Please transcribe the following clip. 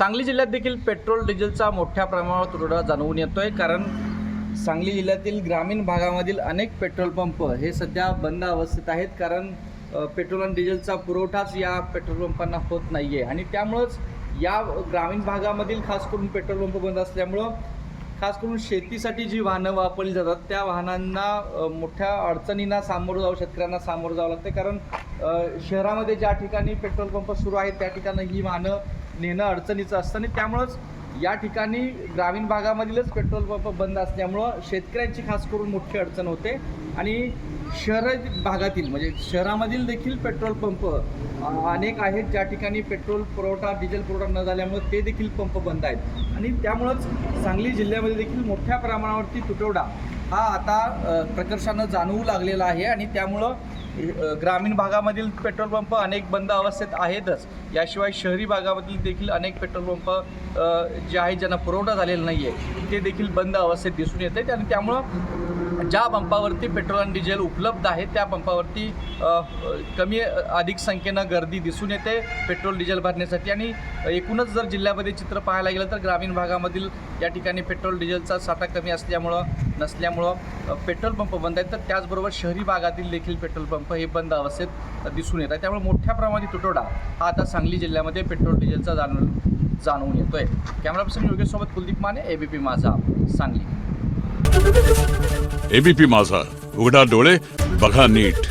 सांगली जिल्ह्यात देखील पेट्रोल डिझेलचा मोठ्या प्रमाणावर तुटवडा जाणवून येतोय। कारण सांगली जिल्ह्यातील ग्रामीण भागामधील अनेक पेट्रोल पंप हे सध्या बंद अवस्थेत आहेत। कारण पेट्रोल आणि डिझेलचा पुरवठाच या पेट्रोल पंपांना होत नाही आहे आणि त्यामुळंच या ग्रामीण भागामधील खास करून पेट्रोल पंप बंद असल्यामुळं खास करून शेतीसाठी जी वाहनं वापरली जातात त्या वाहनांना मोठ्या अडचणींना सामोरं जावं शेतकऱ्यांना सामोरं जावं लागतं। कारण शहरामध्ये ज्या ठिकाणी पेट्रोल पंप सुरू आहेत त्या ठिकाणी ही वाहनं नेणं अडचणीचं असतं आणि त्यामुळंच या ठिकाणी ग्रामीण भागामधीलच पेट्रोल पंप बंद असल्यामुळं शेतकऱ्यांची खास करून मोठी अडचण होते आणि शहर भागातील म्हणजे शहरामधील देखील पेट्रोल पंप अनेक आहेत ज्या ठिकाणी पेट्रोल पुरवठा डिझेल पुरवठा न झाल्यामुळे ते देखील पंप बंद आहेत आणि त्यामुळंच सांगली जिल्ह्यामध्ये देखील मोठ्या प्रमाणावरती तुटवडा हा आता प्रकर्षानं जाणवू लागलेला आहे आणि त्यामुळं ग्रामीण भागामधील पेट्रोल पंप अनेक बंद अवस्थेत आहेतच। याशिवाय शहरी भागामधील देखील अनेक पेट्रोल पंप जे आहेत ज्यांना पुरवठा झालेला नाही आहे ते देखील बंद अवस्थेत दिसून येत आहेत आणि त्यामुळं ज्या पंपावरती पेट्रोल आणि डिझेल उपलब्ध आहे त्या पंपावरती कमी अधिक संख्येनं गर्दी दिसून येते पेट्रोल डिझेल भरण्यासाठी। आणि एकूणच जर जिल्ह्यामध्ये चित्र पाहायला गेलं तर ग्रामीण भागामधील या ठिकाणी पेट्रोल डिझेलचा साठा कमी नसल्यामुळं पेट्रोल पंप बंद आहेत, तर त्याचबरोबर शहरी भागातील देखील पेट्रोल पंप हे बंद अवस्थेत दिसून येत आहे। त्यामुळे मोठ्या प्रमाणात तुटवडा हा आता सांगली जिल्ह्यामध्ये पेट्रोल डिझेलचा जाणवून येतोय। कॅमेरा पर्सन योगेशसोबत कुलदीप माने, एबीपी माझा, सांगली। एबीपी माझा, उघडा डोळे बघा नीट।